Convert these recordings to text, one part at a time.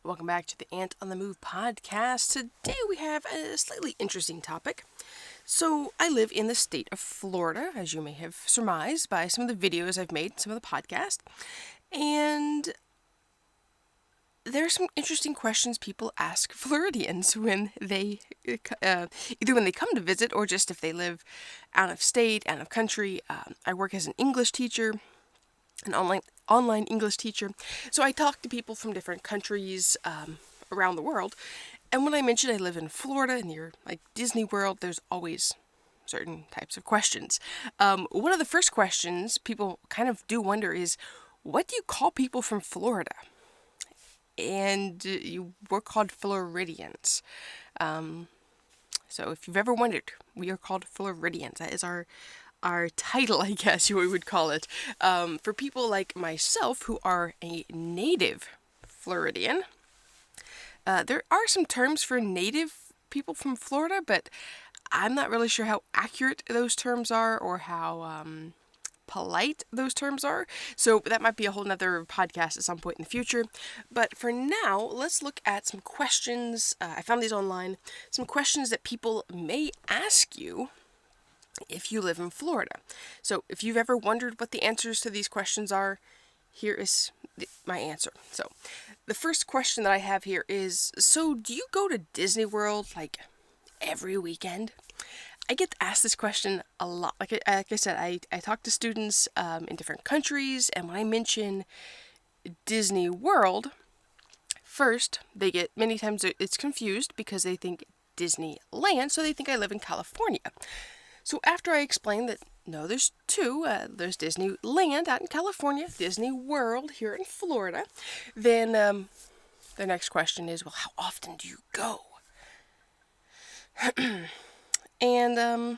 Welcome back to the Ant on the Move podcast. Today we have a slightly interesting topic. So, I live in the state of Florida, as you may have surmised by some of the videos I've made, some of the podcasts. And there are some interesting questions people ask Floridians when they, either when they come to visit or just if they live out of state, out of country. I work as an English teacher, an online English teacher. So I talk to people from different countries around the world. And when I mention I live in Florida near like Disney World, there's always certain types of questions. One of the first questions people kind of do wonder is, what do you call people from Florida? And we're called Floridians. So if you've ever wondered, we are called Floridians. That is our title, I guess you would call it. For people like myself who are a native Floridian, there are some terms for native people from Florida, but I'm not really sure how accurate those terms are or how polite those terms are. So that might be a whole nother podcast at some point in the future. But for now, let's look at some questions. I found these online. Some questions that people may ask you if you live in Florida. So if you've ever wondered what the answers to these questions are, here is my answer. So the first question that I have here is, so do you go to Disney World like every weekend? I get asked this question a lot. Like I said, I talk to students in different countries, and when I mention Disney World, first, they get, many times it's confused because they think Disneyland, so they think I live in California. So after I explain that, no, there's two, there's Disneyland out in California, Disney World here in Florida, then the next question is, well, how often do you go? And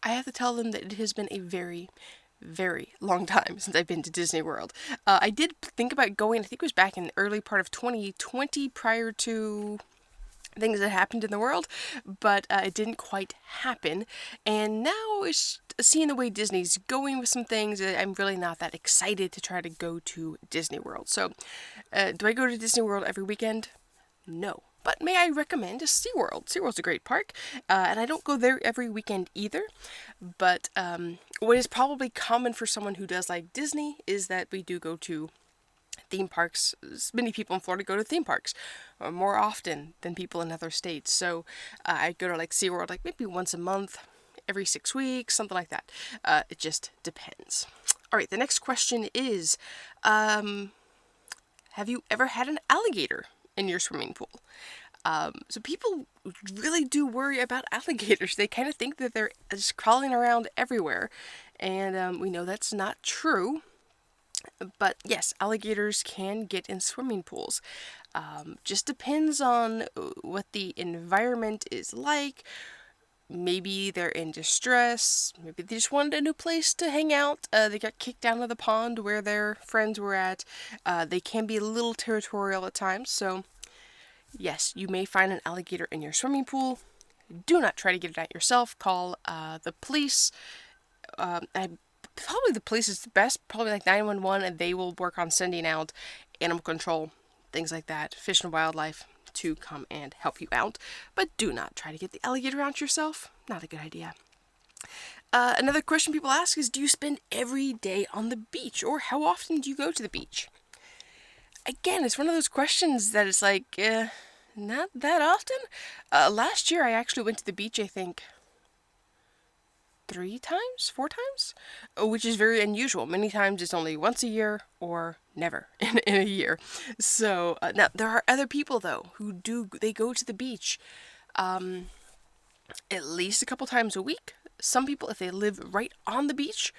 I have to tell them that it has been a very, very long time since I've been to Disney World. I did think about going, I think it was back in the early part of 2020 prior to things that happened in the world, but it didn't quite happen. And now, seeing the way Disney's going with some things, I'm really not that excited to try to go to Disney World. So, do I go to Disney World every weekend? No. But may I recommend SeaWorld? SeaWorld's a great park, and I don't go there every weekend either. But what is probably common for someone who does like Disney is that we do go to theme parks. Many people in Florida go to theme parks more often than people in other states. So I go to like SeaWorld like maybe once a month, every 6 weeks, something like that. It just depends. All right, the next question is, have you ever had an alligator in your swimming pool? So people really do worry about alligators. They kind of think that they're just crawling around everywhere. And we know that's not true. But yes, alligators can get in swimming pools. Just depends on what the environment is like. Maybe they're in distress. Maybe they just wanted a new place to hang out. They got kicked out of the pond where their friends were at. They can be a little territorial at times. So yes, you may find an alligator in your swimming pool. Do not try to get it out yourself. Call the police. Probably the police is the best, probably like 911, and they will work on sending out animal control, things like that, Fish and Wildlife, to come and help you out. But do not try to get the alligator out yourself. Not a good idea. Another question people ask is, do you spend every day on the beach, or how often do you go to the beach? Again, it's one of those questions that it's like, not that often. Last year I actually went to the beach, I think, 4 times, which is very unusual. Many times it's only once a year or never in a year. So now there are other people though who they go to the beach at least a couple times a week. Some people, if they live right on the beach,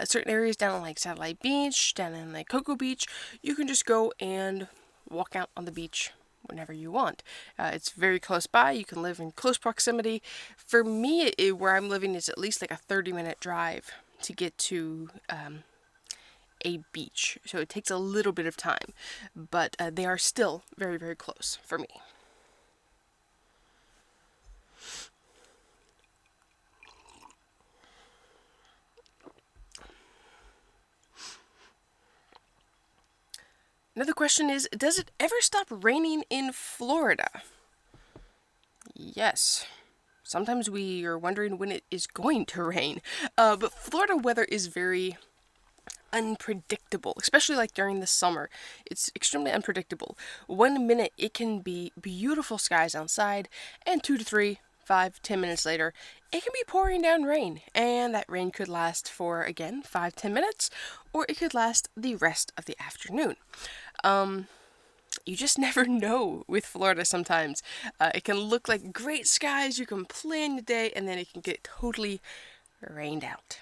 certain areas down in like Satellite Beach, down in like Cocoa Beach, you can just go and walk out on the beach whenever you want. It's very close by. You can live in close proximity. For me, where I'm living is at least like a 30-minute drive to get to a beach. So it takes a little bit of time, but they are still very, very close for me. Another question is, does it ever stop raining in Florida? Yes. Sometimes we are wondering when it is going to rain. But Florida weather is very unpredictable, especially like during the summer. It's extremely unpredictable. 1 minute it can be beautiful skies outside, and 2 to 3, 5, 10 minutes later, it can be pouring down rain. And that rain could last for, again, 5, 10 minutes, or it could last the rest of the afternoon. You just never know with Florida sometimes. It can look like great skies, you can plan your day, and then it can get totally rained out.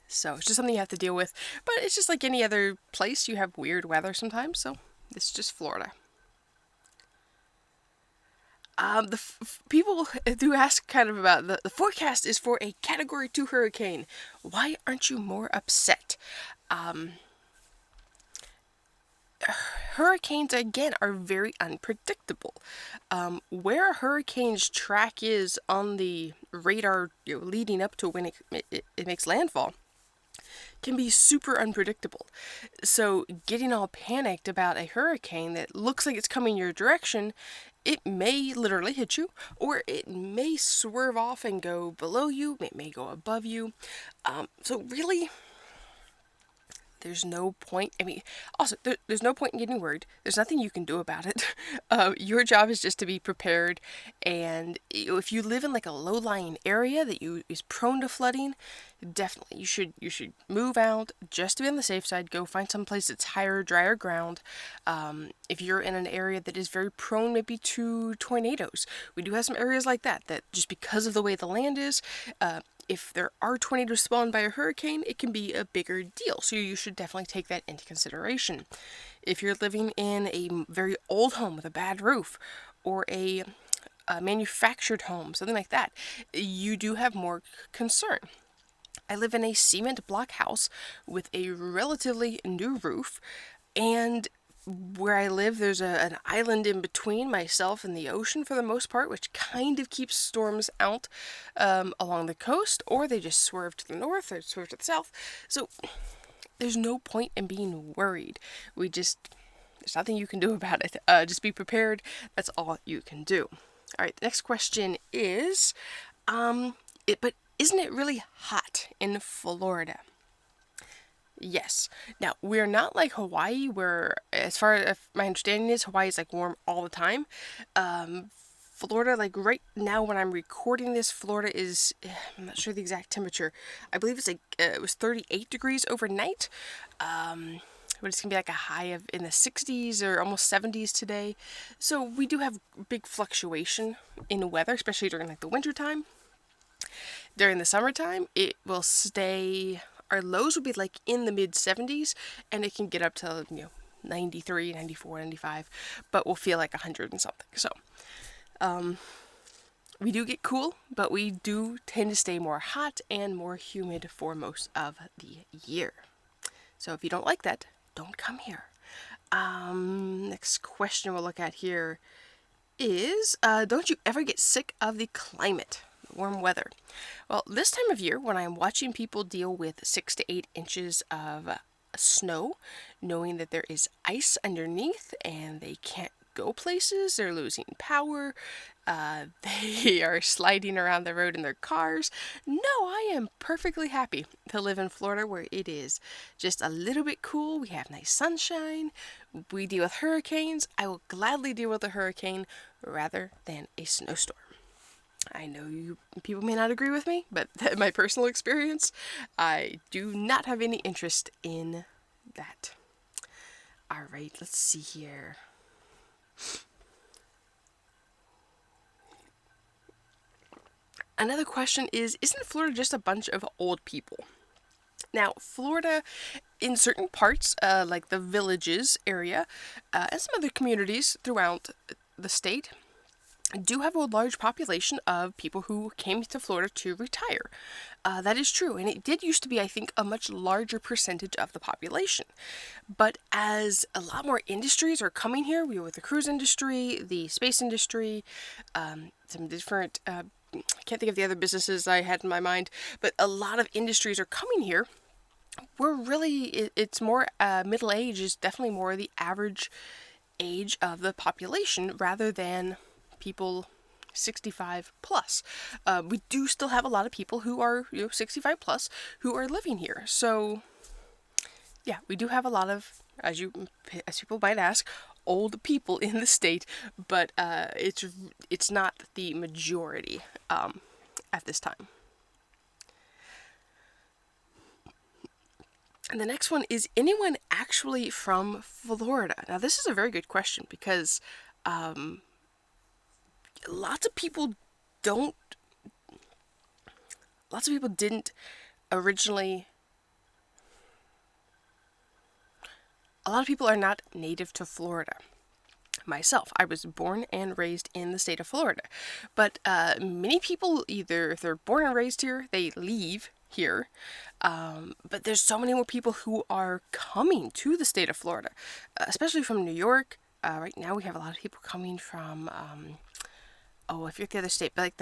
So it's just something you have to deal with. But it's just like any other place, you have weird weather sometimes, so this is just Florida. People do ask kind of about the forecast is for a Category 2 hurricane. Why aren't you more upset? Hurricanes, again, are very unpredictable. Where a hurricane's track is on the radar, leading up to when it makes landfall can be super unpredictable. So getting all panicked about a hurricane that looks like it's coming your direction, it may literally hit you, or it may swerve off and go below you, it may go above you. So really, there's no point. I mean, also, there's no point in getting worried. There's nothing you can do about it. Your job is just to be prepared. And if you live in like a low-lying area that is prone to flooding, definitely you should move out just to be on the safe side. Go find some place that's higher, drier ground. If you're in an area that is very prone maybe to tornadoes, we do have some areas like that just because of the way the land is, if there are tornadoes spawned by a hurricane, it can be a bigger deal. So you should definitely take that into consideration. If you're living in a very old home with a bad roof, or a manufactured home, something like that, you do have more concern. I live in a cement block house with a relatively new roof, and where I live, there's an island in between myself and the ocean for the most part, which kind of keeps storms out along the coast, or they just swerve to the north or swerve to the south. So there's no point in being worried. There's nothing you can do about it. Just be prepared. That's all you can do. All right, the next question is, but isn't it really hot in Florida? Yes. Now, we're not like Hawaii, where, as far as my understanding is, Hawaii is like warm all the time. Florida, like right now when I'm recording this, Florida is, I'm not sure the exact temperature. I believe it's like, it was 38 degrees overnight. But it's gonna be like a high of in the 60s or almost 70s today. So we do have big fluctuation in weather, especially during like the winter time. During the summertime, it will stay, our lows will be like in the mid 70s, and it can get up to 93, 94, 95, but will feel like 100 and something. So we do get cool, but we do tend to stay more hot and more humid for most of the year. So if you don't like that, don't come here. Next question we'll look at here is, don't you ever get sick of the climate? Warm weather. Well, this time of year, when I'm watching people deal with 6 to 8 inches of snow, knowing that there is ice underneath and they can't go places, they're losing power, they are sliding around the road in their cars. No, I am perfectly happy to live in Florida, where it is just a little bit cool. We have nice sunshine. We deal with hurricanes. I will gladly deal with a hurricane rather than a snowstorm. I know you people may not agree with me, but my personal experience, I do not have any interest in that. All right, let's see here. Another question is, isn't Florida just a bunch of old people? Now, Florida, in certain parts, like the Villages area, and some other communities throughout the state, do have a large population of people who came to Florida to retire. That is true, and it did used to be, I think, a much larger percentage of the population. But as a lot more industries are coming here, we with the cruise industry, the space industry, some different, I can't think of the other businesses I had in my mind, but a lot of industries are coming here. we're really, it's more, middle age is definitely more the average age of the population rather than people 65 plus. We do still have a lot of people who are, 65 plus who are living here. So yeah, we do have a lot of, as people might ask, old people in the state, but it's not the majority at this time. And the next one is anyone actually from Florida? Now, this is a very good question because lots of people don't, lots of people didn't originally, a lot of people are not native to Florida. Myself, I was born and raised in the state of Florida, but many people, either if they're born and raised here, they leave here. But there's so many more people who are coming to the state of Florida, especially from New York. Right now, we have a lot of people coming from, I forget the other state, but like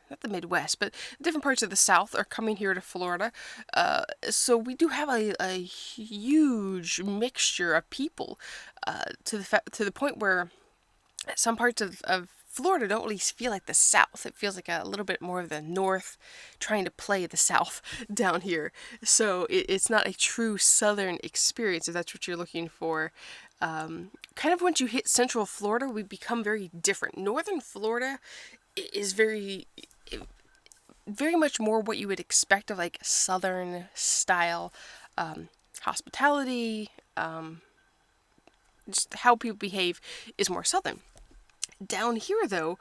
not the Midwest, but different parts of the South are coming here to Florida. So we do have a huge mixture of people, to the point where some parts of Florida don't really feel like the South. It feels like a little bit more of the North trying to play the South down here. So it's not a true Southern experience, if that's what you're looking for. Kind of once you hit Central Florida, we become very different. Northern Florida is very much more what you would expect of like Southern style hospitality. Just how people behave is more Southern. Down here, though,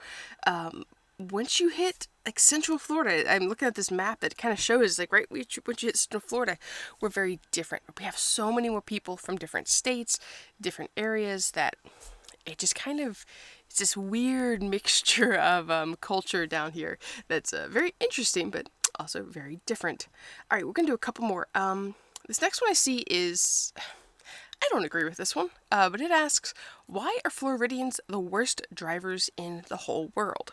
once you hit like Central Florida, I'm looking at this map that kind of shows like right once you hit Central Florida, we're very different. We have so many more people from different states, different areas that it just kind of it's this weird mixture of culture down here that's very interesting, but also very different. All right, we're gonna do a couple more. This next one I see is I don't agree with this one, but it asks, why are Floridians the worst drivers in the whole world?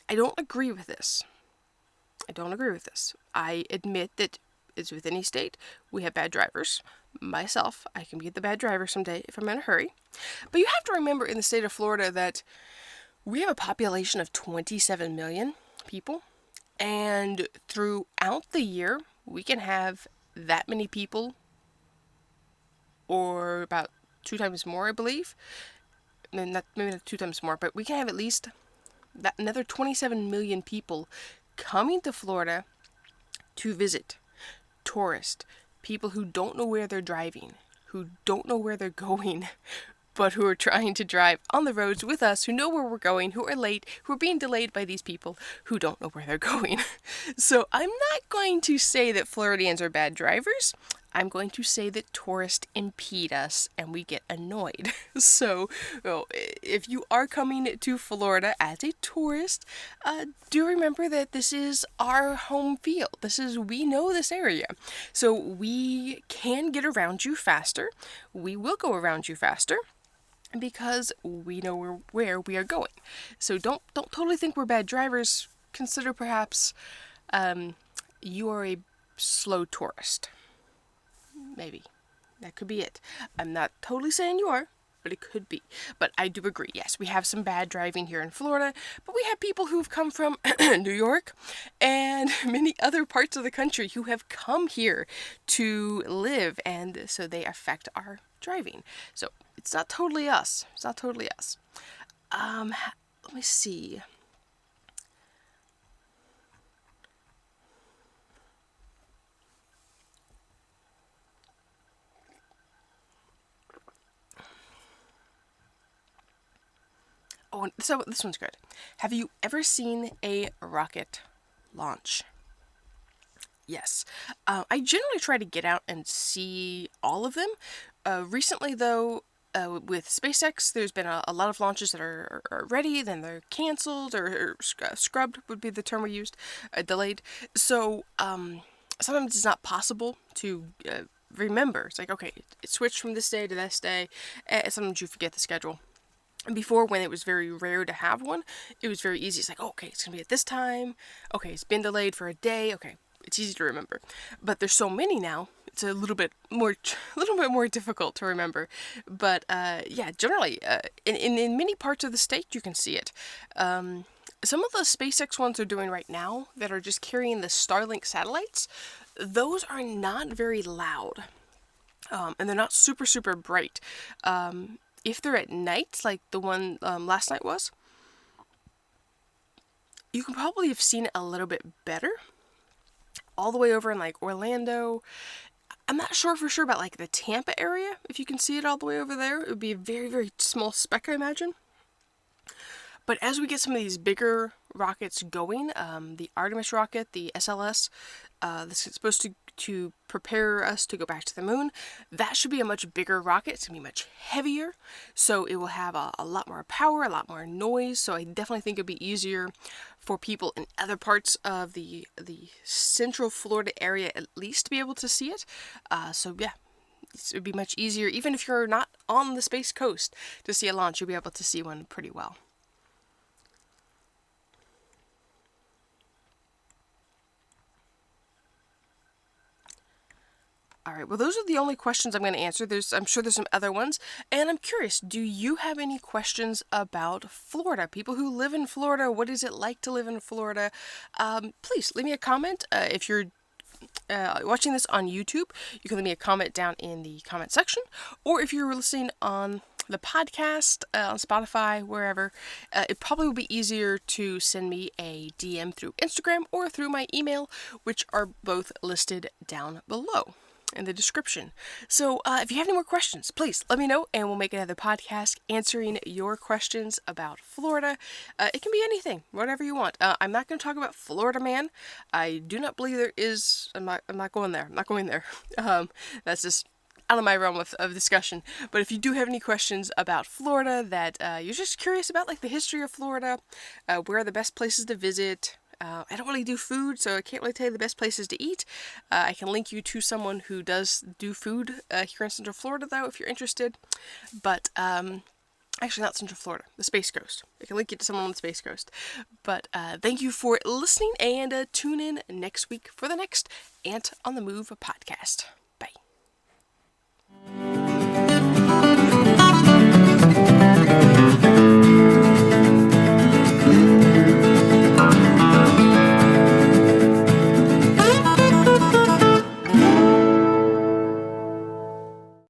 I don't agree with this. I admit that it's with any state. We have bad drivers. Myself, I can be the bad driver someday if I'm in a hurry. But you have to remember in the state of Florida that we have a population of 27 million people. And throughout the year, we can have that many people, or about 2 times more, I believe. Maybe not 2 times more, but we can have at least another 27 million people coming to Florida to visit, tourists, people who don't know where they're driving, who don't know where they're going, but who are trying to drive on the roads with us, who know where we're going, who are late, who are being delayed by these people who don't know where they're going. So I'm not going to say that Floridians are bad drivers. I'm going to say that tourists impede us and we get annoyed. So, if you are coming to Florida as a tourist, do remember that this is our home field. We know this area. So we can get around you faster. We will go around you faster because we know where we are going. So don't totally think we're bad drivers. Consider perhaps you are a slow tourist. Maybe. That could be it. I'm not totally saying you are, but it could be. But I do agree, yes, we have some bad driving here in Florida, but we have people who've come from New York and many other parts of the country who have come here to live, and so they affect our driving. So it's not totally us. Let me see. Oh, so this one's good. Have you ever seen a rocket launch? Yes. I generally try to get out and see all of them. Recently, though, with SpaceX, there's been a lot of launches that are ready, then they're canceled, or scrubbed would be the term we used, delayed. So sometimes it's not possible to remember. It's like, okay, it switched from this day to this day. Sometimes you forget the schedule. Before, when it was very rare to have one, it was very easy. It's like, okay, it's gonna be at this time. Okay, it's been delayed for a day. Okay, it's easy to remember. But there's so many now, it's a little bit more difficult to remember. But yeah, generally, in many parts of the state, you can see it. Some of the SpaceX ones they're doing right now that are just carrying the Starlink satellites, those are not very loud. And they're not super, super bright. If they're at night, like the one last night was, you can probably have seen it a little bit better. All the way over in like Orlando. I'm not sure for sure about like the Tampa area. If you can see it all the way over there, it would be a very, very small speck, I imagine. But as we get some of these bigger rockets going, the Artemis rocket, the SLS, this is supposed to prepare us to go back to the moon. That should be a much bigger rocket. It's going to be much heavier, so it will have a lot more power, a lot more noise, so I definitely think it'll be easier for people in other parts of the central Florida area at least to be able to see it. So yeah, it would be much easier, even if you're not on the Space Coast, to see a launch. You'll be able to see one pretty well. All right, well, those are the only questions I'm going to answer. I'm sure there's some other ones. And I'm curious, do you have any questions about Florida? People who live in Florida, what is it like to live in Florida? Please leave me a comment. If you're watching this on YouTube, you can leave me a comment down in the comment section. Or if you're listening on the podcast, on Spotify, wherever, it probably will be easier to send me a DM through Instagram or through my email, which are both listed down below in the description. So if you have any more questions, please let me know and we'll make another podcast answering your questions about Florida. It can be anything, whatever you want. I'm not going to talk about Florida Man. I do not believe there is. I'm not going there. I'm not going there. That's just out of my realm of discussion. But if you do have any questions about Florida that you're just curious about, like the history of Florida, where are the best places to visit, I don't really do food, so I can't really tell you the best places to eat. I can link you to someone who does do food here in Central Florida, though, if you're interested. But actually, not Central Florida, the Space Coast. I can link you to someone on the Space Coast. But thank you for listening, and tune in next week for the next Ant on the Move podcast.